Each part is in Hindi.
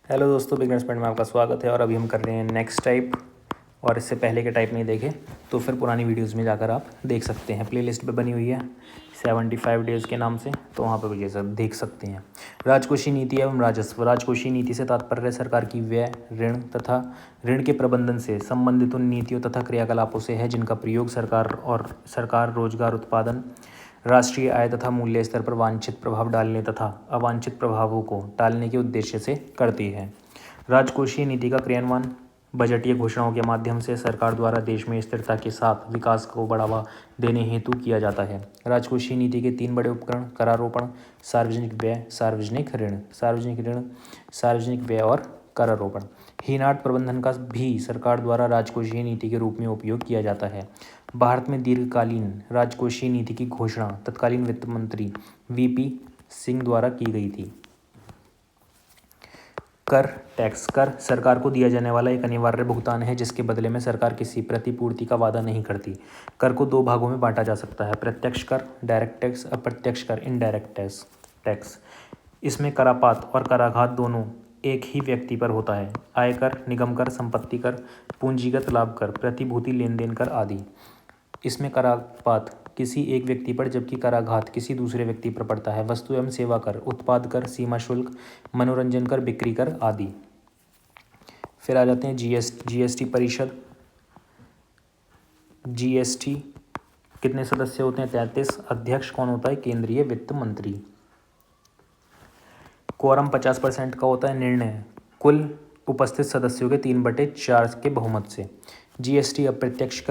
हेलो दोस्तों, बिगनर्स पॉइंट में आपका स्वागत है। और अभी हम कर रहे हैं नेक्स्ट टाइप। और इससे पहले के टाइप नहीं देखे तो फिर पुरानी वीडियोस में जाकर आप देख सकते हैं। प्लेलिस्ट पे बनी हुई है 75 डेज़ के नाम से, तो वहाँ पर ये सब देख सकते हैं। राजकोषीय नीति एवं राजस्व। राजकोषीय नीति से तात्पर्य सरकार की व्यय, ऋण तथा ऋण के प्रबंधन से संबंधित उन नीतियों तथा क्रियाकलापों से है जिनका प्रयोग सरकार रोजगार उत्पादन, राष्ट्रीय आय तथा मूल्य स्तर पर वांछित प्रभाव डालने तथा अवांछित प्रभावों को टालने के उद्देश्य से करती है। राजकोषीय नीति का क्रियान्वयन बजटीय घोषणाओं के माध्यम से सरकार द्वारा देश में स्थिरता के साथ विकास को बढ़ावा देने हेतु किया जाता है। राजकोषीय नीति के 3 बड़े उपकरण करारोपण, सार्वजनिक व्यय, सार्वजनिक व्यय और करारोपण। हीनार्ट प्रबंधन का भी सरकार द्वारा राजकोषीय नीति के रूप में उपयोग किया जाता है। भारत में दीर्घकालीन राजकोषीय नीति की घोषणा तत्कालीन वित्त मंत्री वीपी सिंह द्वारा की गई थी। कर, टैक्स। कर सरकार को दिया जाने वाला एक अनिवार्य भुगतान है जिसके बदले में सरकार किसी प्रतिपूर्ति का वादा नहीं करती। कर को 2 भागों में बांटा जा सकता है: प्रत्यक्ष कर डायरेक्ट टैक्स, अप्रत्यक्ष कर इनडायरेक्ट टैक्स। इसमें करापात और कराघात दोनों एक ही व्यक्ति पर होता है: आयकर, निगम कर, संपत्ति कर, पूंजीगत लाभ कर, प्रतिभूति लेन देन कर आदि। इसमें करापात किसी एक व्यक्ति पर जबकि कराघात किसी दूसरे व्यक्ति पर पड़ता है: वस्तु एवं सेवा कर, उत्पाद कर, सीमा शुल्क, मनोरंजन कर, बिक्री कर आदि। फिर आ जाते हैं जीएसटी परिषद। जीएसटी कितने सदस्य होते हैं? 33। अध्यक्ष कौन होता है? केंद्रीय वित्त मंत्री। क्वोरम 50% का होता है। निर्णय कुल उपस्थित सदस्यों के 3/4 के बहुमत से। जीएसटी अप्रत्यक्ष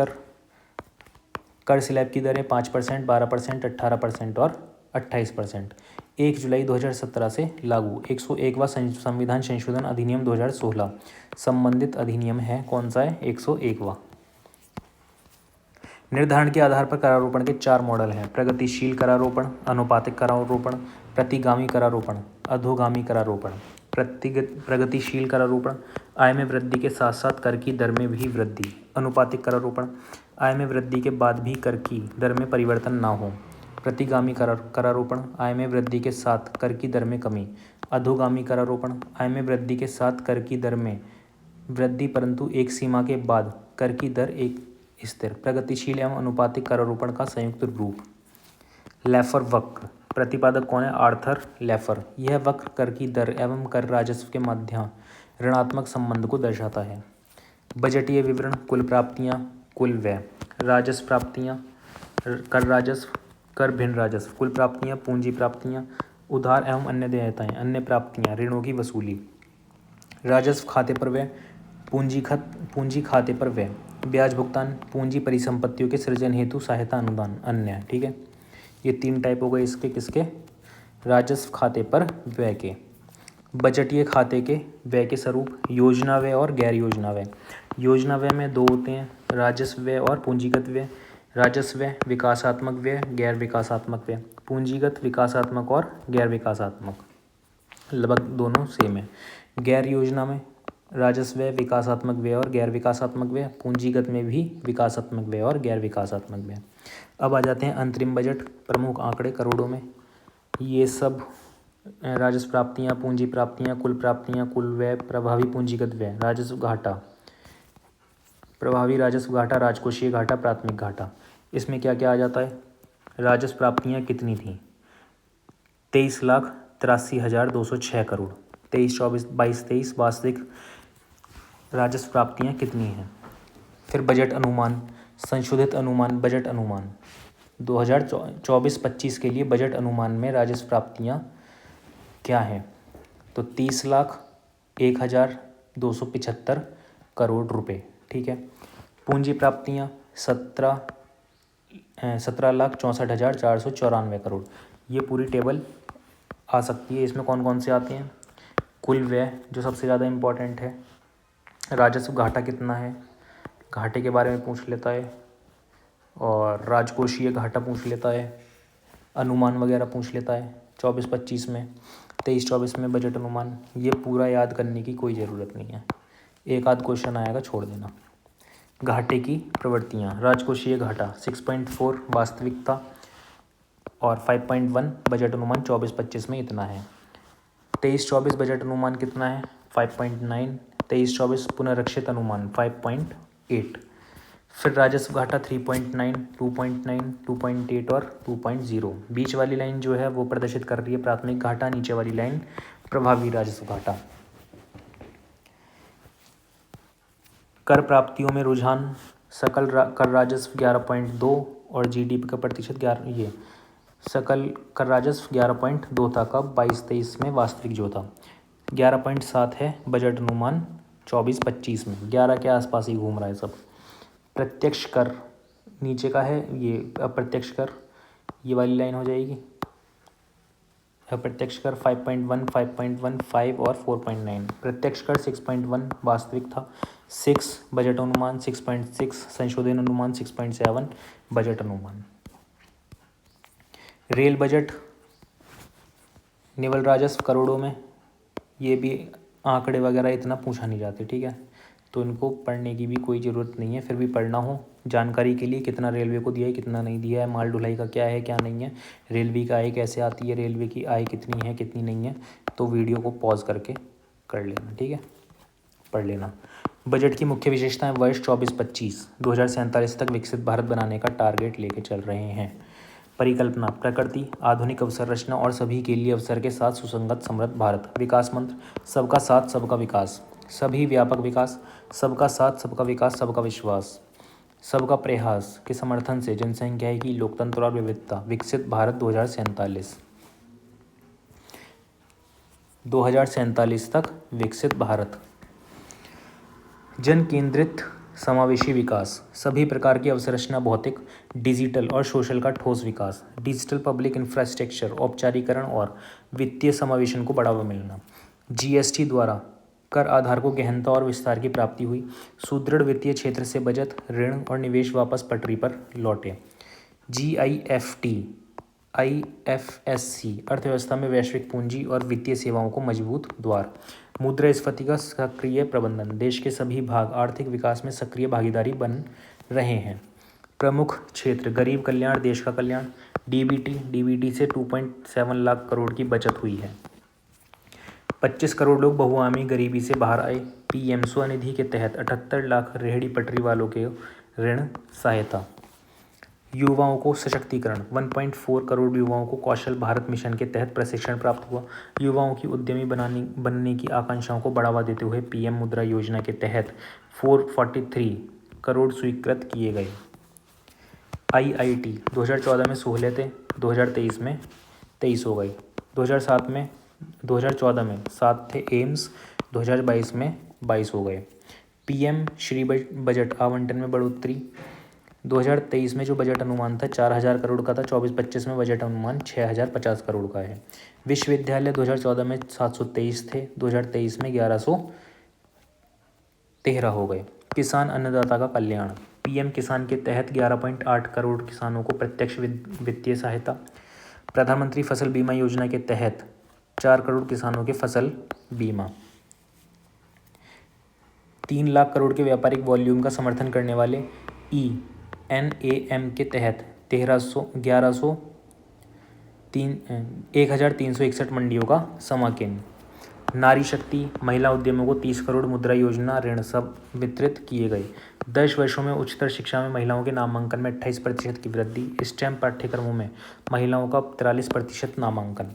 कर स्लैब की दरें 5%, 12%, 18% और 28%। 1 जुलाई 2017 से लागू। 101वां संविधान संशोधन अधिनियम 2016 संबंधित अधिनियम है। कौन सा है? 101वां। निर्धारण के आधार पर करारोपण के 4 मॉडल हैं: प्रगतिशील करारोपण, अनुपातिक करारोपण, प्रतिगामी करारोपण, अधोगामी करारोपण। प्रगतिशील करारोपण आय में वृद्धि के साथ साथ कर की दर में भी वृद्धि। अनुपातिक करारोपण आय में वृद्धि के बाद भी कर की दर में परिवर्तन ना हो। प्रतिगामी करारोपण आय में वृद्धि के साथ कर की दर में कमी। अधोगामी करारोपण आय में वृद्धि के साथ कर की दर में वृद्धि परंतु एक सीमा के बाद कर की दर एक स्थिर। प्रगतिशील एवं अनुपातिक करारोपण का संयुक्त रूप। लैफर वक्र। प्रतिपादक कौन है? आर्थर लैफर। यह वक्र कर की दर एवं कर राजस्व के मध्य ऋणात्मक संबंध को दर्शाता है। बजटीय विवरण: कुल प्राप्तियां, कुल व्यय, राजस्व प्राप्तियां, कर राजस्व, कर भिन्न राजस्व, कुल प्राप्तियां, पूंजी प्राप्तियां, उधार एवं अन्य देयताएं, अन्य प्राप्तियां, ऋणों की वसूली। राजस्व खाते पर व्यय, पूंजी खाते पर व्यय, ब्याज भुगतान, पूंजी परिसंपत्तियों के सृजन हेतु सहायता अनुदान, अन्य। ठीक है, ये 3 टाइप हो गए इसके। किसके? राजस्व खाते पर व्यय के। बजटीय खाते के व्यय के स्वरूप: योजना व्यय और गैर योजना व्यय। योजना व्यय में 2 होते हैं: राजस्व व्यय और पूंजीगत व्यय। राजस्व व्यय विकासात्मक व्यय, गैर विकासात्मक व्यय। पूंजीगत विकासात्मक और गैर विकासात्मक, लगभग दोनों सेम है। गैर योजना में राजस्व व्यय विकासात्मक व्यय और गैर विकासात्मक व्यय। पूंजीगत में भी विकासात्मक व्यय और गैर विकासात्मक व्यय। अब आ जाते हैं अंतरिम बजट। प्रमुख आंकड़े करोड़ों में। ये सब राजस्व प्राप्तियां, पूंजी प्राप्तियां, कुल प्राप्तियां, कुल व्यय, प्रभावी पूंजीगत व्यय, राजस्व घाटा, प्रभावी राजस्व घाटा, राजकोषीय घाटा, प्राथमिक घाटा। इसमें क्या क्या आ जाता है? राजस्व प्राप्तियां कितनी थी? 23,83,206 करोड़। 23-24-22-23 वास्तविक राजस्व प्राप्तियां कितनी हैं? फिर बजट अनुमान, संशोधित अनुमान, बजट अनुमान 2024-25 के लिए बजट अनुमान में राजस्व प्राप्तियां क्या हैं? तो 30,01,275 करोड़ रुपए। ठीक है। पूंजी प्राप्तियां 17,64,494 करोड़। ये पूरी टेबल आ सकती है। इसमें कौन कौन से आते हैं? कुल व्यय जो सबसे ज़्यादा इम्पोर्टेंट है। राजस्व घाटा कितना है, घाटे के बारे में पूछ लेता है। और राजकोषीय घाटा पूछ लेता है, अनुमान वगैरह पूछ लेता है 24-25 में। 23-24 में बजट अनुमान। ये पूरा याद करने की कोई ज़रूरत नहीं है, एक आध क्वेश्चन आएगा, छोड़ देना। घाटे की प्रवृत्तियाँ: राजकोषीय घाटा 6.4 वास्तविकता और 5.1 बजट अनुमान 24-25 में इतना है। 23-24 बजट अनुमान कितना है? 5.9, 23-24 पुनरीक्षित अनुमान 5.8, फिर राजस्व घाटा 3.9, 2.9, 2.8 और 2.0। बीच वाली लाइन जो है वो प्रदर्शित कर रही है प्राथमिक घाटा, नीचे वाली लाइन प्रभावी राजस्व घाटा। कर प्राप्तियों में रुझान, सकल कर राजस्व 11.2 और जीडीपी का प्रतिशत 11, ये सकल कर राजस्व 11.2 था कब, 22-23 में, वास्तविक जो था 11.7 है, बजट अनुमान 24-25 में 11 के आसपास ही घूम रहा है सब। प्रत्यक्ष कर नीचे का है, ये अप्रत्यक्ष कर ये वाली लाइन हो जाएगी। अप्रत्यक्ष कर 5.1, 5.1, 5 और 4.9। प्रत्यक्ष कर 6.1 वास्तविक था, 6 बजट अनुमान, 6.6 संशोधन अनुमान, 6.7 बजट अनुमान। रेल बजट निवल राजस्व करोड़ों में, ये भी आंकड़े वगैरह इतना पूछा नहीं जाते, ठीक है, तो इनको पढ़ने की भी कोई ज़रूरत नहीं है, फिर भी पढ़ना हो जानकारी के लिए। कितना रेलवे को दिया है, कितना नहीं दिया है, माल ढुलाई का क्या है क्या नहीं है, रेलवे का आय कैसे आती है, रेलवे की आय कितनी है कितनी नहीं है, तो वीडियो को पॉज करके कर लेना, ठीक है, पढ़ लेना। बजट की मुख्य विशेषताएं, वर्ष 24-25 2047 तक विकसित भारत बनाने का टारगेट लेके चल रहे हैं। परिकल्पना, प्रकृति, आधुनिक अवसंरचना और सभी के लिए अवसर के साथ सुसंगत समृद्ध भारत। विकास मंत्र, सबका साथ सबका विकास, सभी व्यापक विकास, सबका साथ सबका विकास, सबका विश्वास, सबका प्रयास के समर्थन से जनसंख्या की लोकतंत्र और विविधता, विकसित भारत 2047 तक विकसित भारत। जन केंद्रित समावेशी विकास, सभी प्रकार की अवसंरचना, भौतिक, डिजिटल और सोशल का ठोस विकास। डिजिटल पब्लिक इंफ्रास्ट्रक्चर, औपचारीकरण और वित्तीय समावेशन को बढ़ावा मिलना। जीएसटी द्वारा कर आधार को गहनता और विस्तार की प्राप्ति हुई। सुदृढ़ वित्तीय क्षेत्र से बचत, ऋण और निवेश वापस पटरी पर लौटे। GIFT, IFSC अर्थव्यवस्था में वैश्विक पूंजी और वित्तीय सेवाओं को मजबूत द्वार। मुद्रास्फीति का सक्रिय प्रबंधन, देश के सभी भाग आर्थिक विकास में सक्रिय भागीदारी बन रहे हैं। प्रमुख क्षेत्र, गरीब कल्याण, देश का कल्याण। DBT से 2.7 लाख करोड़ की बचत हुई है। 25 करोड़ लोग बहुआयामी गरीबी से बाहर आए। PM स्वनिधि के तहत 78 लाख रेहड़ी पटरी वालों के ऋण सहायता। युवाओं को सशक्तिकरण, 1.4 करोड़ युवाओं को कौशल भारत मिशन के तहत प्रशिक्षण प्राप्त हुआ। युवाओं की उद्यमी बनने की आकांक्षाओं को बढ़ावा देते हुए PM मुद्रा योजना के तहत 443 करोड़ स्वीकृत किए गए। IIT 2014 में सहूलियतें, 2023 में 23 हो गई। 2014 में 7 थे एम्स, 2022 में 22 हो गए। PM श्री बजट आवंटन में बढ़ोतरी, 2023 में जो बजट अनुमान था 4000 करोड़ का था, 24-25 में बजट अनुमान 6050 करोड़ का है। विश्वविद्यालय 2014 में 723 थे, 2023 में 1113 हो गए। किसान अन्नदाता का कल्याण, PM किसान के तहत 11.8 करोड़ किसानों को प्रत्यक्ष वित्तीय सहायता। प्रधानमंत्री फसल बीमा योजना के तहत 4 करोड़ किसानों के फसल बीमा। 3 लाख करोड़ के व्यापारिक वॉल्यूम का समर्थन करने वाले ENAM के तहत 1361 मंडियों का समाकीर्ण। नारी शक्ति, महिला उद्यमों को 30 करोड़ मुद्रा योजना ऋण सब वितरित किए गए। 10 वर्षों में उच्चतर शिक्षा में महिलाओं के नामांकन में 28% की वृद्धि। स्टेम पाठ्यक्रमों में महिलाओं का 43% नामांकन।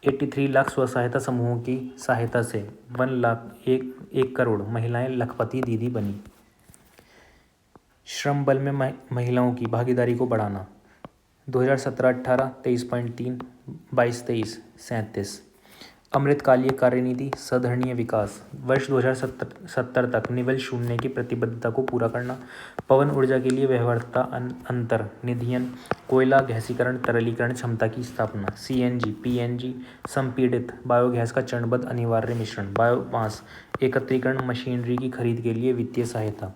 83 लाख स्व सहायता समूहों की सहायता से 1 करोड़ महिलाएं लखपति दीदी बनी। श्रम बल में महिलाओं की भागीदारी को बढ़ाना, 2017-18 23.3, 22-23 37। अमृतकालीय कार्यनीति, सधरणीय विकास, वर्ष 2070 तक निवल शून्य की प्रतिबद्धता को पूरा करना। पवन ऊर्जा के लिए व्यवहार्यता अंतर निधियन, कोयला गैसीकरण तरलीकरण क्षमता की स्थापना। CNG PNG संपीड़ित बायोगैस का चरणबद्ध अनिवार्य मिश्रण। बायोमास एकत्रीकरण मशीनरी की खरीद के लिए वित्तीय सहायता।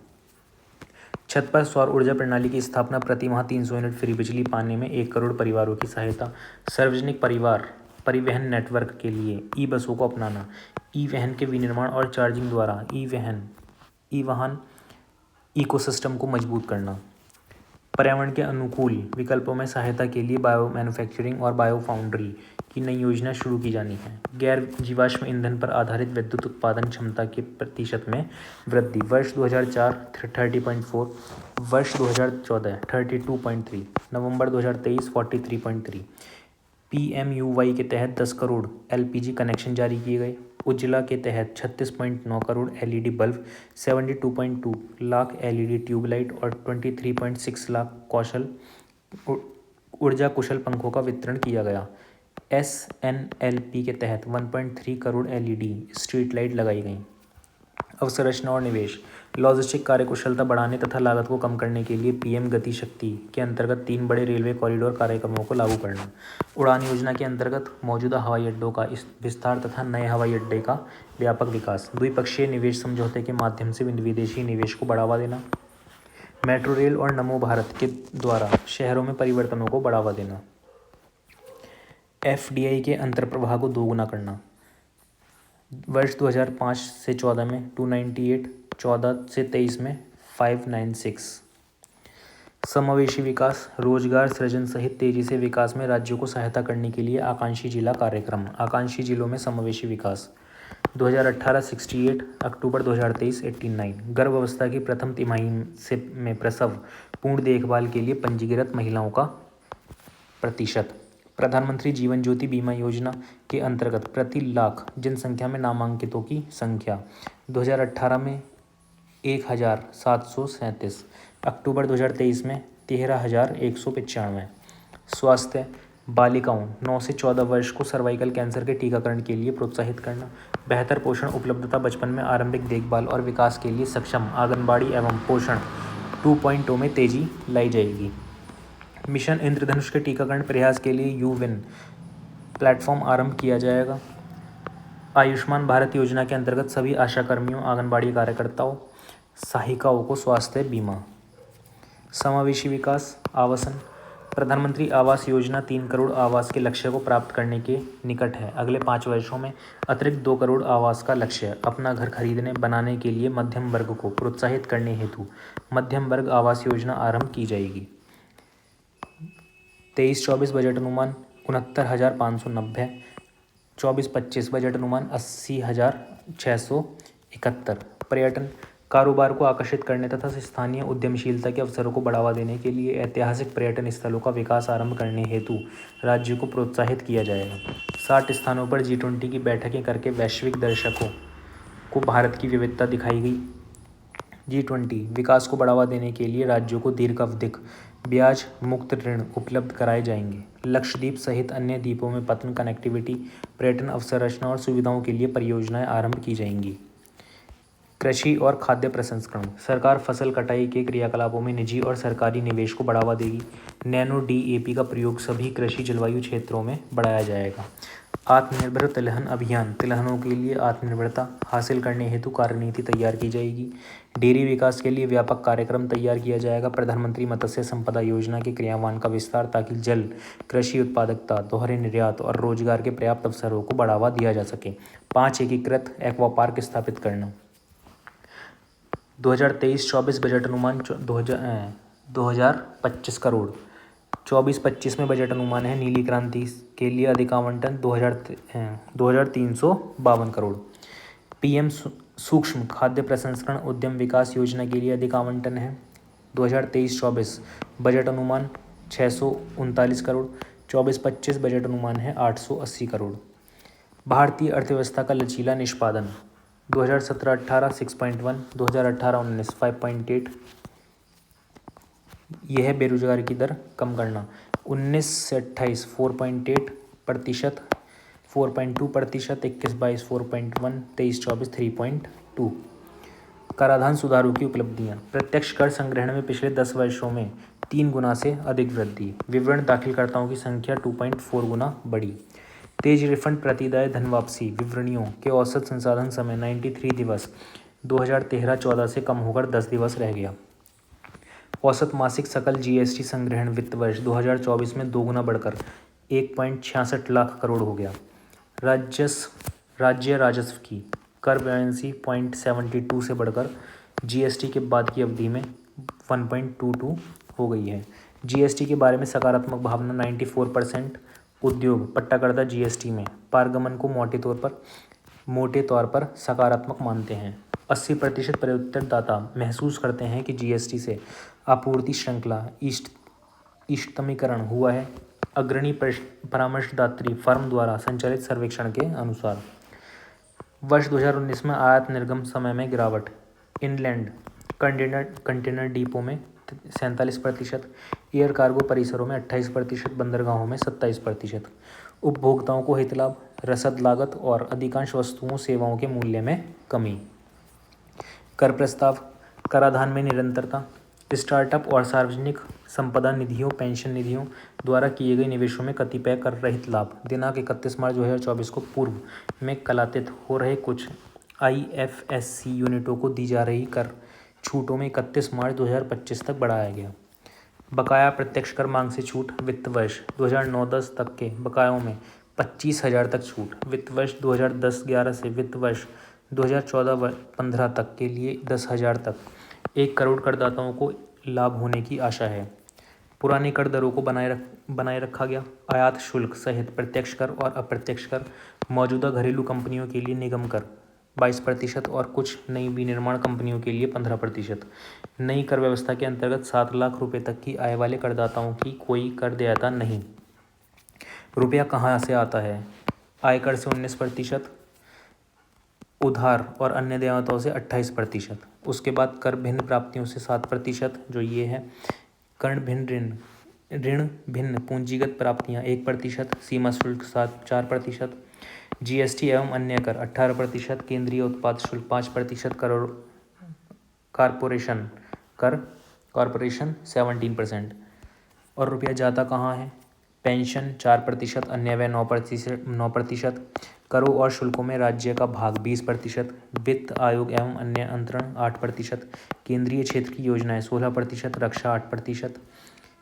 छत पर सौर ऊर्जा प्रणाली की स्थापना, प्रति माह 300 यूनिट फ्री बिजली पाने में 1 करोड़ परिवारों की सहायता। सार्वजनिक परिवहन नेटवर्क के लिए ई-बसों को अपनाना। ई-वाहन के विनिर्माण और चार्जिंग द्वारा ई-वाहन इकोसिस्टम को मजबूत करना। पर्यावरण के अनुकूल विकल्पों में सहायता के लिए बायो मैन्युफैक्चरिंग और बायो फाउंड्री की नई योजना शुरू की जानी है। गैर जीवाश्म ईंधन पर आधारित विद्युत उत्पादन क्षमता के प्रतिशत में वृद्धि। वर्ष 2004 30.4, वर्ष 2014 32.3, नवंबर 2023 43.3। PMUY के तहत 10 करोड़ LPG कनेक्शन जारी किए गए। उज्ज्वला के तहत 36.9 crore LED bulb, 72.2 lakh LED tubelight और 23.6 लाख ऊर्जा कुशल पंखों का वितरण किया गया। SNLP के तहत 1.3 करोड़ LED स्ट्रीट लाइट लगाई गई। अवसंरचना और निवेश। लॉजिस्टिक कार्यकुशलता बढ़ाने तथा लागत को कम करने के लिए PM गति शक्ति के अंतर्गत 3 बड़े रेलवे कॉरिडोर कार्यक्रमों को लागू करना। उड़ान योजना के अंतर्गत मौजूदा हवाई अड्डों का विस्तार तथा नए हवाई अड्डे का व्यापक विकास। द्विपक्षीय निवेश समझौते के माध्यम से विदेशी निवेश को बढ़ावा देना। मेट्रो रेल और नमो भारत के द्वारा शहरों में परिवर्तनों को बढ़ावा देना। FDI के अंतर्प्रवाह को दोगुना करना। वर्ष 2005 से 14 में 298, 14 से 23 में 596। समावेशी विकास। रोजगार सृजन सहित तेजी से विकास में राज्यों को सहायता करने के लिए आकांक्षी जिला कार्यक्रम। आकांक्षी जिलों में समावेशी विकास। 2018 68, अक्टूबर 2023 89। गर्भावस्था की प्रथम तिमाही में प्रसव पूर्ण देखभाल के लिए पंजीकृत महिलाओं का प्रतिशत। प्रधानमंत्री जीवन ज्योति बीमा योजना के अंतर्गत प्रति लाख जनसंख्या में नामांकितों की संख्या। 2018 में 1737, अक्टूबर 2023 में 13,195। स्वास्थ्य। बालिकाओं 9 से 14 वर्ष को सर्वाइकल कैंसर के टीकाकरण के लिए प्रोत्साहित करना। बेहतर पोषण उपलब्धता। बचपन में आरंभिक देखभाल और विकास के लिए सक्षम आंगनबाड़ी एवं पोषण 2.0 में तेजी लाई जाएगी। मिशन इंद्रधनुष के टीकाकरण प्रयास के लिए यूविन प्लेटफॉर्म आरंभ किया जाएगा। आयुष्मान भारत योजना के अंतर्गत सभी आशा कर्मियों, आंगनबाड़ी कार्यकर्ताओं, सहायिकाओं को स्वास्थ्य बीमा। समावेशी विकास। आवासन। प्रधानमंत्री आवास योजना 3 करोड़ आवास के लक्ष्य को प्राप्त करने के निकट है। अगले 5 वर्षों में अतिरिक्त 2 करोड़ आवास का लक्ष्य। अपना घर खरीदने बनाने के लिए मध्यम वर्ग को प्रोत्साहित करने हेतु मध्यम वर्ग आवास योजना आरंभ की जाएगी। 23-24 बजट अनुमान 69,590। 24-25 बजट अनुमान 80,671। पर्यटन। कारोबार को आकर्षित करने तथा स्थानीय उद्यमशीलता के अवसरों को बढ़ावा देने के लिए ऐतिहासिक पर्यटन स्थलों का विकास आरंभ करने हेतु राज्य को प्रोत्साहित किया जाएगा। 60 स्थानों पर G20 की बैठकें करके वैश्विक दर्शकों को भारत की विविधता दिखाई गई। G20 विकास को बढ़ावा देने के लिए राज्यों को दीर्घावधिक ब्याज मुक्त ऋण उपलब्ध कराए जाएंगे। लक्षद्वीप सहित अन्य द्वीपों में पतन कनेक्टिविटी, पर्यटन अवसंरचना और सुविधाओं के लिए परियोजनाएं आरंभ की जाएंगी। कृषि और खाद्य प्रसंस्करण। सरकार फसल कटाई के क्रियाकलापों में निजी और सरकारी निवेश को बढ़ावा देगी। नैनो DAP का प्रयोग सभी कृषि जलवायु क्षेत्रों में बढ़ाया जाएगा। आत्मनिर्भर तिलहन अभियान। तिलहनों के लिए आत्मनिर्भरता हासिल करने हेतु कार्यनीति तैयार की जाएगी। डेयरी विकास के लिए व्यापक कार्यक्रम तैयार किया जाएगा। प्रधानमंत्री मत्स्य संपदा योजना के क्रियान्वयन का विस्तार ताकि जल कृषि उत्पादकता, दोहरे निर्यात और रोजगार के पर्याप्त अवसरों को बढ़ावा दिया जा सके। 5 एकीकृत एक्वा पार्क स्थापित करना। 2023-24 बजट अनुमान 2025 करोड़। 24-25 में बजट अनुमान है नीली क्रांति के लिए अधिक आवंटन 2,352 करोड़। PM सूक्ष्म खाद्य प्रसंस्करण उद्यम विकास योजना के लिए अधिक आवंटन है 2023-24 बजट अनुमान 639 करोड़। 24-25 बजट अनुमान है 880 करोड़। भारतीय अर्थव्यवस्था का लचीला निष्पादन। 2017-18 6.1, 2018-19 5.8। यह बेरोजगारी की दर कम करना। 19 से 28 4.8%, 4.2%, 21-22 4.1, 23-24 3.2। कराधान सुधारों की उपलब्धियां। प्रत्यक्ष कर संग्रहण में पिछले 10 वर्षों में 3 गुना से अधिक वृद्धि। विवरण दाखिलकर्ताओं की संख्या 2.4 गुना बढ़ी। तेज रिफंड प्रतिदाय धन वापसी विवरणियों के औसत संसाधन समय 93 दिवस 2013-14 से कम होकर 10 दिवस रह गया। औसत मासिक सकल GST संग्रहण वित्त वर्ष 2024 में 2 गुना बढ़कर 1.66 लाख करोड़ हो गया। राज्य राजस्व की कर वैवेंसी 0.72 से बढ़कर GST के बाद की अवधि में 1.22 हो गई है। जीएसटी के बारे में सकारात्मक भावना 94%। उद्योग पट्टाकर्ता जीएसटी में पारगमन को मोटे तौर पर सकारात्मक मानते हैं। 80% प्रत्युत्तरदाता महसूस करते हैं कि जीएसटी से आपूर्ति श्रृंखला इष्टतमीकरण हुआ है। अग्रणी परामर्शदात्री फर्म द्वारा संचालित सर्वेक्षण के अनुसार वर्ष 2019 में आयात निर्गम समय में गिरावट। इनलैंड कंटेनर डिपो में 47%, एयर कार्गो परिसरों में 28%, बंदरगाहों में 27%। उपभोक्ताओं को हित लाभ, रसद लागत और अधिकांश वस्तुओं सेवाओं के मूल्य में कमी। कर प्रस्ताव, कराधान में निरंतरता। स्टार्टअप और सार्वजनिक संपदा निधियों, पेंशन निधियों द्वारा किए गए निवेशों में कतिपय कर रहित लाभ। दिनांक 31 मार्च 2024 को पूर्व में कलातीत हो रहे कुछ आईएफएससी यूनिटों को दी जा रही कर छूटों में 31 मार्च 2025 तक बढ़ाया गया। बकाया प्रत्यक्ष कर मांग से छूट। वित्त वर्ष 2009-10 तक के बकायों में 25,000 तक छूट। वित्त वर्ष 2010-11 से वित्त वर्ष 2014-15 तक के लिए 10,000 तक 1 करोड़ करदाताओं को लाभ होने की आशा है। पुरानी कर दरों को बनाए रखा गया। आयात शुल्क सहित प्रत्यक्ष कर और अप्रत्यक्ष कर मौजूदा घरेलू कंपनियों के लिए निगम कर 22% और कुछ नई विनिर्माण कंपनियों के लिए 15%। नई कर व्यवस्था के अंतर्गत 7 लाख रुपए तक की आय वाले करदाताओं की कोई कर देयता नहीं। रुपया कहाँ से आता है? आयकर से 19%, उधार और अन्य देयताओं से 28%। उसके बाद कर भिन्न प्राप्तियों से 7%, जो ये है। कर्ण भिन्न ऋण भिन्न पूंजीगत प्राप्तियां 1%, सीमा शुल्क 4%, जीएसटी एवं अन्य कर 18%, केंद्रीय उत्पाद शुल्क 5%, कॉरपोरेशन 17%। और रुपया जाता कहाँ है? पेंशन 4%, अन्य व्यय 9%, करों और शुल्कों में राज्य का भाग 20%, वित्त आयोग एवं अन्य अंतरण 8%, केंद्रीय क्षेत्र की योजनाएं 16%, रक्षा 8%,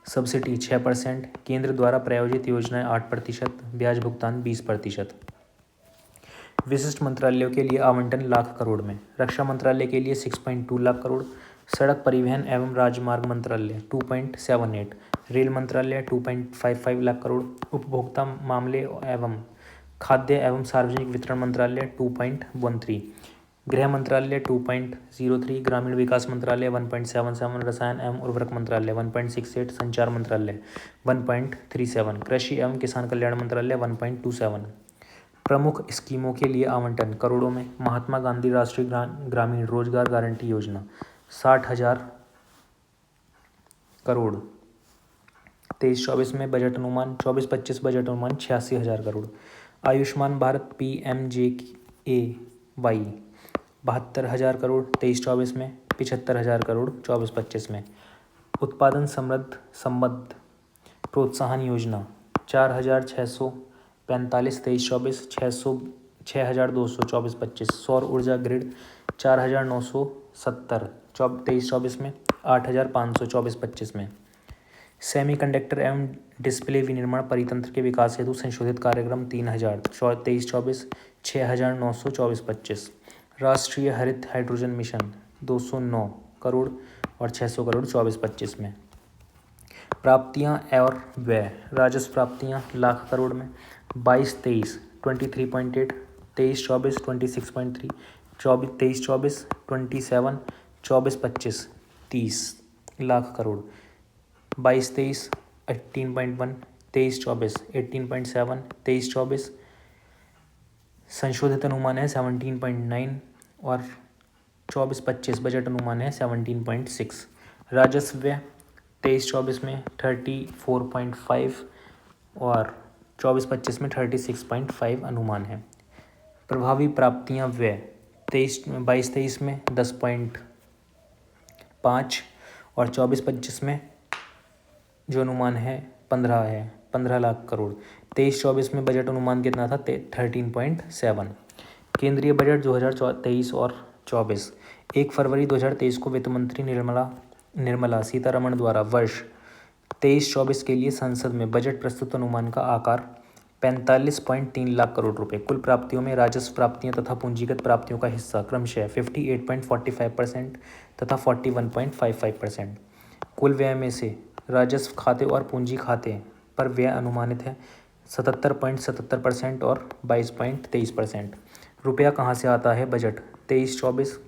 सब्सिडी 6%, केंद्र द्वारा प्रायोजित योजनाएं 8%, ब्याज भुगतान 20%। विशिष्ट मंत्रालयों के लिए आवंटन लाख करोड़ में। रक्षा मंत्रालय के लिए 6.2 लाख करोड़, सड़क परिवहन एवं राजमार्ग मंत्रालय 2.78, रेल मंत्रालय 2.55 लाख करोड़, उपभोक्ता मामले एवं खाद्य एवं सार्वजनिक वितरण मंत्रालय 2.13, गृह मंत्रालय 2.03, ग्रामीण विकास मंत्रालय 1.77, रसायन एवं उर्वरक मंत्रालय 1.68, संचार मंत्रालय 1.37, कृषि एवं किसान कल्याण मंत्रालय 1.27। प्रमुख स्कीमों के लिए आवंटन करोड़ों में। महात्मा गांधी राष्ट्रीय ग्रामीण रोजगार गारंटी योजना 60,000 करोड़। 23-24 में बजट अनुमान 24-25 बजट अनुमान 86,000 करोड़। आयुष्मान भारत PMJAY 72,000 करोड़ 23-24 में, 75,000 करोड़ 24-25 में। उत्पादन संबद्ध प्रोत्साहन योजना 4,645 23-24, 6,200 24-25। सौर ऊर्जा ग्रिड 4,970 23-24 में, 8,500 24-25 में। सेमीकंडक्टर एवं डिस्प्ले विनिर्माण परितंत्र के विकास हेतु संशोधित कार्यक्रम 3,000 23-24, 6,900 24-25। राष्ट्रीय हरित हाइड्रोजन मिशन 209 करोड़ और 600 करोड़ 24-25 में। प्राप्तियां और व्यय। राजस्व प्राप्तियां लाख करोड़ में। 22-23 23.8, 23-24 26.3, 23-24 27, 24-25 30 लाख करोड़। 22-23 18.1, 23-24 18.7, 23-24 संशोधित अनुमान है 17.9 और 24-25 बजट अनुमान है 17.6। राजस्व व्यय 23-24 में 34.5 और 24-25 में 36.5 अनुमान है। प्रभावी प्राप्तियां व्यय 22-23 में 10.5 और 24-25 में जो अनुमान है 15 लाख करोड़। 23-24 में बजट अनुमान कितना था? 13.7। केंद्रीय बजट 2023 और 24। 1 फरवरी 2023 को वित्त मंत्री निर्मला सीतारमण द्वारा वर्ष 23-24 के लिए संसद में बजट प्रस्तुत अनुमान का आकार 45.3 लाख करोड़ रुपए। कुल प्राप्तियों में राजस्व प्राप्तियां तथा पूंजीगत प्राप्तियों का हिस्सा क्रमशः 58.45% तथा 41.55%। कुल व्यय में से राजस्व खाते और पूंजी खाते पर व्यय अनुमानित है 77.77% और 22.23%। रुपया कहाँ से आता है? बजट 23-24।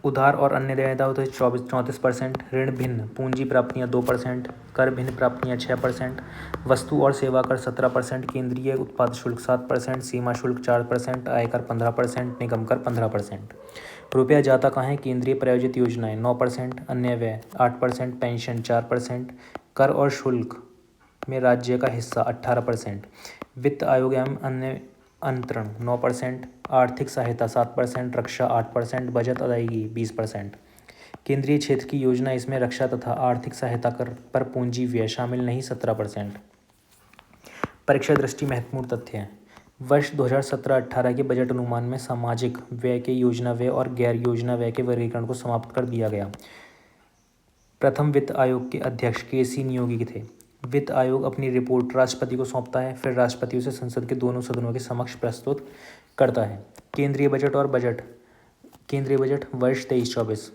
उधार और अन्य देयता होते 34%। ऋण भिन्न पूंजी प्राप्तियाँ 2%। कर भिन्न प्राप्तियाँ 6%। वस्तु और सेवा कर 17%। केंद्रीय उत्पाद शुल्क 7%। सीमा शुल्क 4%। आयकर 15%। निगम कर 15%। रुपया जाता कहाँ है? केंद्रीय प्रायोजित योजनाएं 9%। अन्य व्यय 8%। पेंशन 4%। कर और शुल्क में राज्य का हिस्सा 18%। वित्त आयोग एवं अन्य अंतरण 9%। आर्थिक सहायता 7%। रक्षा 8%। बचत अदायगी 20%। केंद्रीय क्षेत्र की योजना इसमें रक्षा तथा आर्थिक सहायता कर पर पूंजी व्यय शामिल नहीं 17%। परीक्षा दृष्टि महत्वपूर्ण तथ्य हैं। वर्ष 2017-18 के बजट अनुमान में सामाजिक व्यय के योजना व्यय और गैर योजना व्यय के वर्गीकरण को समाप्त कर दिया गया। प्रथम वित्त आयोग के अध्यक्ष KC नियोगी थे। वित्त आयोग अपनी रिपोर्ट राष्ट्रपति को सौंपता है, फिर राष्ट्रपति उसे संसद के दोनों सदनों के समक्ष प्रस्तुत करता है। केंद्रीय बजट और बजट। केंद्रीय बजट वर्ष 23-24।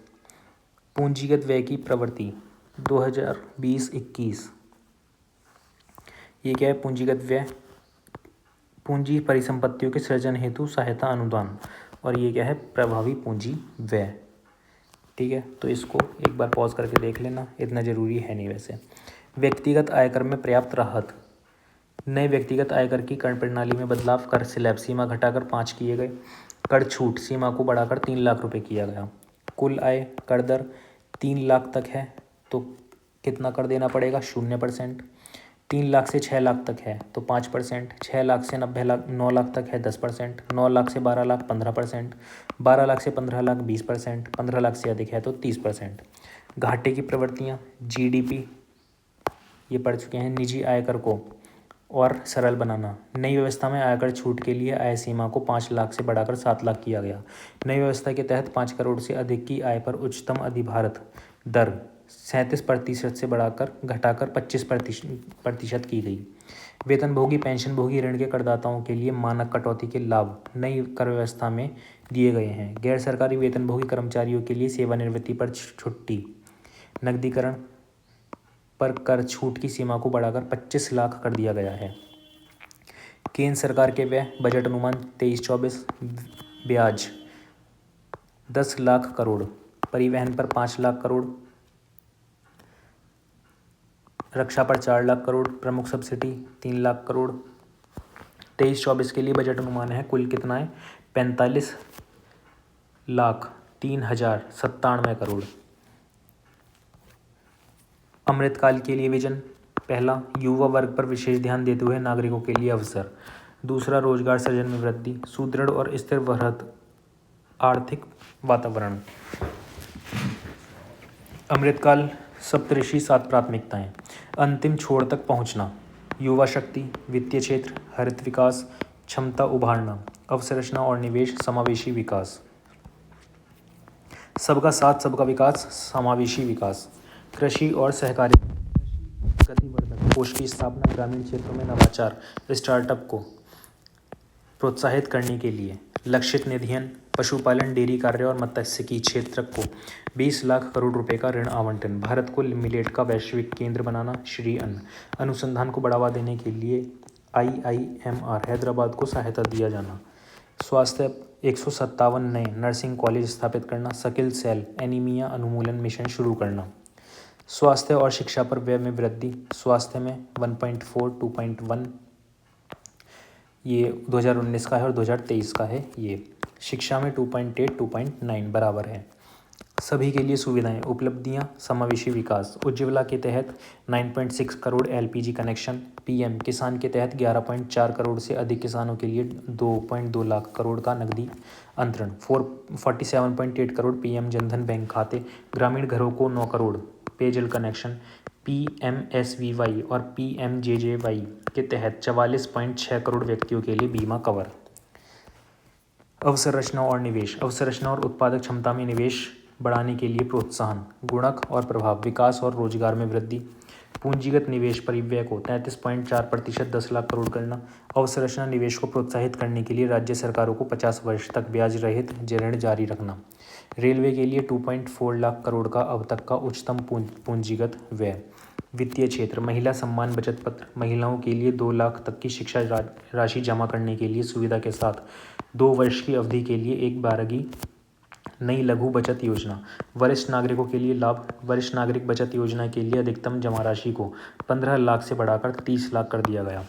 पूंजीगत व्यय की प्रवृत्ति 2020-21। ये क्या है? पूंजीगत व्यय पूंजी परिसंपत्तियों के सृजन हेतु सहायता अनुदान। और ये क्या है? प्रभावी पूंजी व्यय। ठीक है, तो इसको एक बार पॉज करके देख लेना, इतना ज़रूरी है नहीं वैसे। व्यक्तिगत आयकर में पर्याप्त राहत। नए व्यक्तिगत आयकर की कर प्रणाली में बदलाव। कर स्लैब सीमा घटाकर 5 किए गए। कर छूट सीमा को बढ़ाकर 3 लाख रुपए किया गया। कुल आय कर दर 3 लाख तक है तो कितना कर देना पड़ेगा? 0%। 3 लाख से 6 लाख तक है तो 5%। 6 लाख से 9 लाख तक है 10%। 9 लाख से 12 लाख 15%। 12 लाख से 15 लाख 20%। 15 लाख से अधिक है तो 30%। घाटे की प्रवृत्तियाँ GDP ये पढ़ चुके हैं। निजी आयकर को और सरल बनाना। नई व्यवस्था में आयकर छूट के लिए आय सीमा को 5 लाख से बढ़ाकर 7 लाख किया गया। नई व्यवस्था के तहत 5 करोड़ से अधिक की आय पर उच्चतम अधिभारित दर 37% से घटाकर 25% की गई। वेतनभोगी पेंशनभोगी ऋण के करदाताओं के लिए मानक कटौती के लाभ नई कर व्यवस्था में दिए गए हैं। गैर सरकारी वेतनभोगी कर्मचारियों के लिए सेवानिवृत्ति पर छुट्टी। नकदीकरण पर कर छूट की सीमा को बढ़ाकर 25 लाख कर दिया गया है। केंद्र सरकार के व्यय बजट अनुमान 23-24। ब्याज 10 लाख करोड़। परिवहन पर 5 लाख करोड़। रक्षा पर 4 लाख करोड़। प्रमुख सब्सिडी 3 लाख करोड़। 23-24 के लिए बजट अनुमान है कुल कितना है? 45,03,097 करोड़। अमृतकाल के लिए विजन। पहला, युवा वर्ग पर विशेष ध्यान देते हुए नागरिकों के लिए अवसर। दूसरा, रोजगार सृजन में वृद्धि। सुदृढ़ और स्थिर वृहद आर्थिक वातावरण। अमृतकाल सप्तऋषि 7 प्राथमिकताएं। अंतिम छोर तक पहुंचना। युवा शक्ति, वित्तीय क्षेत्र, हरित विकास, क्षमता उभारना, अवसंरचना और निवेश, समावेशी विकास। सबका साथ सबका विकास, समावेशी विकास। कृषि और सहकारिता, गतिवर्धक कोष की स्थापना, ग्रामीण क्षेत्रों में नवाचार, स्टार्टअप को प्रोत्साहित करने के लिए। लक्षित निधियन, पशुपालन, डेयरी कार्य और मत्स्यिकी क्षेत्र को 20 लाख करोड़ रुपए का ऋण आवंटन। भारत को मिलेट का वैश्विक केंद्र बनाना। श्री अन्न। अनुसंधान को बढ़ावा देने के लिए IIMR हैदराबाद को सहायता दिया जाना। स्वास्थ्य 157 नए नर्सिंग कॉलेज स्थापित करना। सिकल सेल एनीमिया उन्मूलन मिशन शुरू करना। स्वास्थ्य और शिक्षा पर व्यय में वृद्धि। स्वास्थ्य में 1.4 2.1 ये 2019 का है और 2023 का है। ये शिक्षा में 2.8 2.9 बराबर है। सभी के लिए सुविधाएं, उपलब्धियां, समावेशी विकास। उज्ज्वला के तहत 9.6 करोड़ LPG कनेक्शन। PM किसान के तहत 11.4 करोड़ से अधिक किसानों के लिए 2.2 लाख करोड़ का नकदी अंतरण। 47.8 करोड़ PM जनधन बैंक खाते। ग्रामीण घरों को 9 करोड़ पेयजल कनेक्शन। PMSVY और PMJJY के तहत 44.6 करोड़ व्यक्तियों के लिए बीमा कवर। अवसंरचना और निवेश। अवसंरचना और उत्पादक क्षमता में निवेश बढ़ाने के लिए प्रोत्साहन। गुणक और प्रभाव, विकास और रोजगार में वृद्धि। पूंजीगत निवेश परिव्यय को 33.4% 10 लाख करोड़ करना। अवसंरचना निवेश को प्रोत्साहित करने के लिए राज्य सरकारों को 50 वर्ष तक ब्याज रहित ऋण जारी रखना। रेलवे के लिए 2.4 लाख करोड़ का अब तक का उच्चतम पूंजीगत व्यय। वित्तीय क्षेत्र, महिला सम्मान बचत पत्र, महिलाओं के लिए 2 लाख तक की शिक्षा राशि जमा करने के लिए सुविधा के साथ 2 वर्ष की अवधि के लिए 1/12 नई लघु बचत योजना। वरिष्ठ नागरिकों के लिए लाभ, वरिष्ठ नागरिक बचत योजना के लिए अधिकतम जमा राशि को 15 लाख से बढ़ाकर 30 लाख कर दिया गया।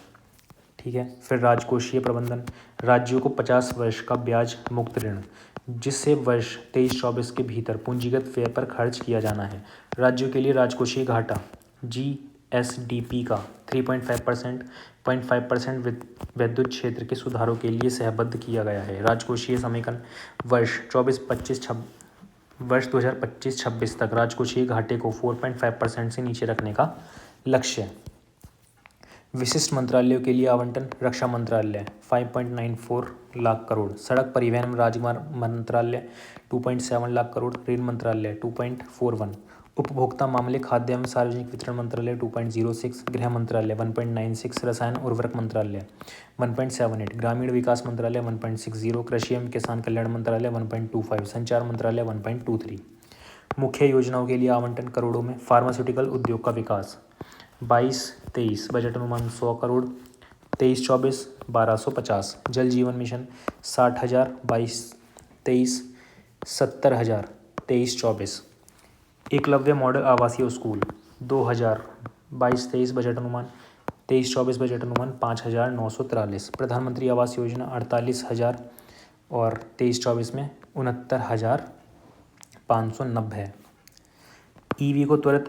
ठीक है। फिर राजकोषीय प्रबंधन, राज्यों को 50 वर्ष का ब्याज मुक्त ऋण, जिससे वर्ष 23-24 के भीतर पूंजीगत व्यय पर खर्च किया जाना है। राज्यों के लिए राजकोषीय घाटा GSDP का 3.5% विद्युत क्षेत्र के सुधारों के लिए सहबद्ध किया गया है। राजकोषीय समेकन, वर्ष 2025-26 तक राजकोषीय घाटे को 4.5% से नीचे रखने का लक्ष्य। विशिष्ट मंत्रालयों के लिए आवंटन, रक्षा मंत्रालय 5.94 लाख करोड़, सड़क परिवहन राजमार्ग मंत्रालय 2.7 लाख करोड़, रेल मंत्रालय 2.41, उपभोक्ता मामले खाद्य एवं सार्वजनिक वितरण मंत्रालय 2.06, गृह मंत्रालय 1.96, रसायन उर्वरक मंत्रालय 1.78, ग्रामीण विकास मंत्रालय 1.60, कृषि एवं किसान कल्याण मंत्रालय 1.25, संचार मंत्रालय 1.23। मुख्य योजनाओं के लिए आवंटन करोड़ों में। फार्मास्यूटिकल उद्योग का विकास 22-23 बजट अनुमान 100 करोड़, 23-24 1250। जल जीवन मिशन 60,000 22-23, 70,000 23-24। एकलव्य मॉडल आवासीय स्कूल 2000 22-23 बजट अनुमान, 23-24 बजट अनुमान 5,943। प्रधानमंत्री आवास योजना 48,000 और 23-24 में 69,590 है। EV को त्वरित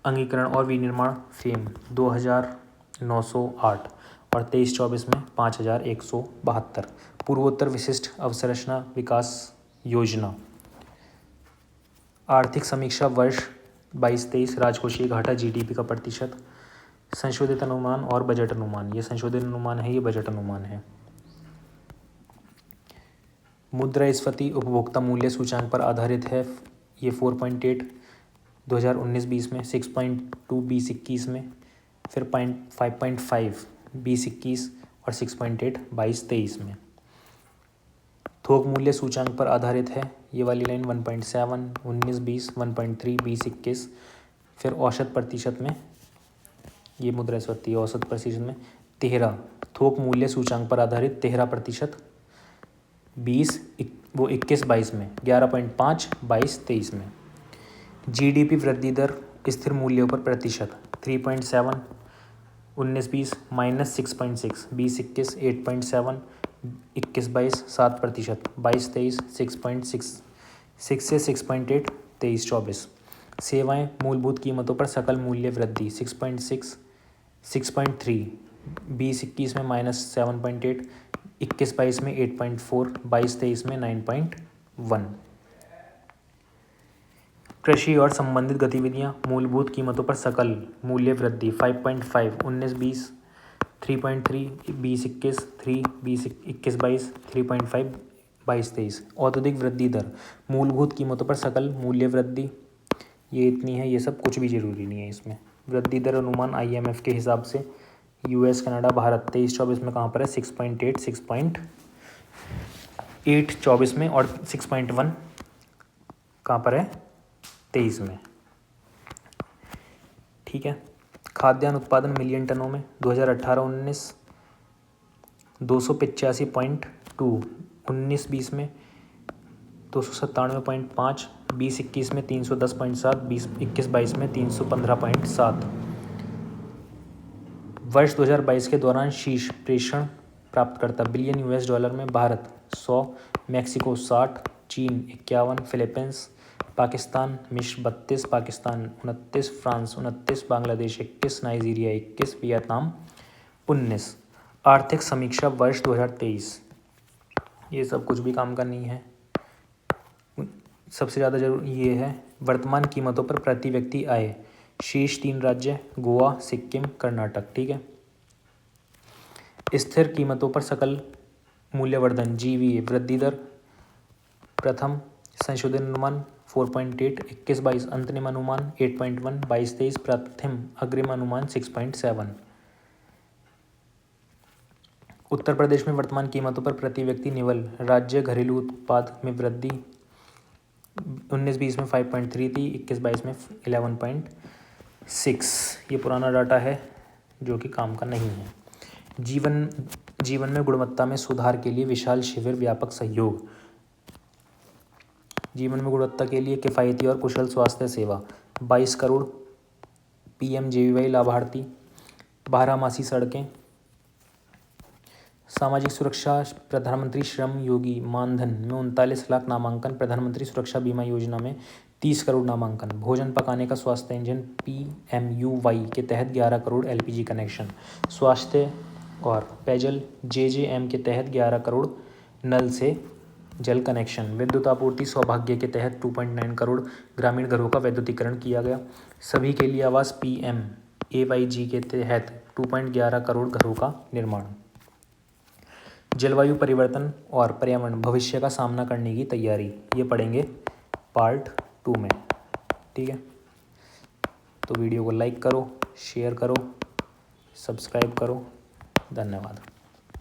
अंगीकरण और विनिर्माण फेम 2,908 और 23-24 में 5,172। पूर्वोत्तर विशिष्ट अवसंरचना विकास योजना। आर्थिक समीक्षा वर्ष 22-23, राजकोषीय घाटा GDP का प्रतिशत, संशोधित अनुमान और बजट अनुमान। ये संशोधित अनुमान है, ये बजट अनुमान है। मुद्रास्फीति उपभोक्ता मूल्य सूचांक पर आधारित है। ये 4.8 2019-20 में, 6.2 2021 में, फिर 5.5 2021 और 6.8 22-23 में। थोक मूल्य सूचांक पर आधारित है। ये वाली लाइन 1.7 19-20, 1.3 20-21, फिर औसत प्रतिशत में, ये मुद्रास्फीति औसत प्रतिशत में 13। थोक मूल्य सूचांक पर आधारित 13%, 21-22 में, 11.5 22-23 में। GDP वृद्धि दर स्थिर मूल्यों पर प्रतिशत 3.7 19-20, -6.6 20-21, 8.7 21-22 7%, 22-23 6.6 से 6.8 23-24। सेवाएं, मूलभूत कीमतों पर सकल मूल्य वृद्धि 6.6 6.3 20-21 में -7.8, 21-22 में 8.4, 22-23 में 9.1। कृषि और संबंधित गतिविधियां, मूलभूत कीमतों पर सकल मूल्य वृद्धि 5.5 19-20, 3.3 20-21, 3 20-21-22, 3.5 22-23। औद्योगिक वृद्धि दर, मूलभूत कीमतों पर सकल मूल्य वृद्धि ये इतनी है। ये सब कुछ भी जरूरी नहीं है इसमें। वृद्धि दर अनुमान IMF के हिसाब से US कनाडा भारत 23-24 में कहाँ पर है 6.8 6.8 24 में और 6.1 कहाँ पर है 23 में। ठीक है। खाद्यान्न उत्पादन मिलियन टनों में 2018-19 285.2, 19-20 में 297.5, 20-21 में 310.7, 20-21-22 में 315.7। वर्ष 2022 के दौरान शीर्ष प्रेषण प्राप्तकर्ता बिलियन $, में भारत 100, मैक्सिको 60, चीन 51, फिलीपींस पाकिस्तान मिस्र 32, Pakistan 29, France 29, Bangladesh 21, Nigeria 21, Vietnam 19। आर्थिक समीक्षा वर्ष 2023। ये सब कुछ भी काम का नहीं है। सबसे ज़्यादा जरूरी ये है वर्तमान कीमतों पर प्रति व्यक्ति आय। शीर्ष 3 राज्य गोवा, सिक्किम, कर्नाटक। ठीक है। स्थिर कीमतों पर सकल मूल्यवर्धन GVA वृद्धि दर प्रथम संशोधन अनुमान 4.8, 21-22 अंतरिम अनुमान 8.1, 22-23 प्रथम अग्रिम अनुमान 6.7। उत्तर प्रदेश में वर्तमान कीमतों पर प्रति व्यक्ति निवल राज्य घरेलू उत्पाद में वृद्धि 19-20 में 5.3 थी, 21-22 में 11.6। ये पुराना डाटा है जो कि काम का नहीं है। जीवन में गुणवत्ता में सुधार के लिए विशाल शिविर व्यापक सहयोग। जीवन में गुणवत्ता के लिए किफ़ायती और कुशल स्वास्थ्य सेवा 22 करोड़ PMJBY लाभार्थी। बारहमासी सड़कें। सामाजिक सुरक्षा प्रधानमंत्री श्रम योगी मानधन में 39 लाख नामांकन। प्रधानमंत्री सुरक्षा बीमा योजना में 30 करोड़ नामांकन। भोजन पकाने का स्वास्थ्य इंजन PMUY के तहत 11 करोड़ LPG कनेक्शन। स्वास्थ्य और पेयजल JJM के तहत 11 करोड़ नल से जल कनेक्शन। विद्युत आपूर्ति सौभाग्य के तहत 2.9 करोड़ ग्रामीण घरों का वैद्युतीकरण किया गया। सभी के लिए आवास PMAYG के तहत 2.11 करोड़ घरों का निर्माण। जलवायु परिवर्तन और पर्यावरण भविष्य का सामना करने की तैयारी, ये पढ़ेंगे पार्ट 2 में। ठीक है, तो वीडियो को लाइक करो, शेयर करो, सब्सक्राइब करो। धन्यवाद।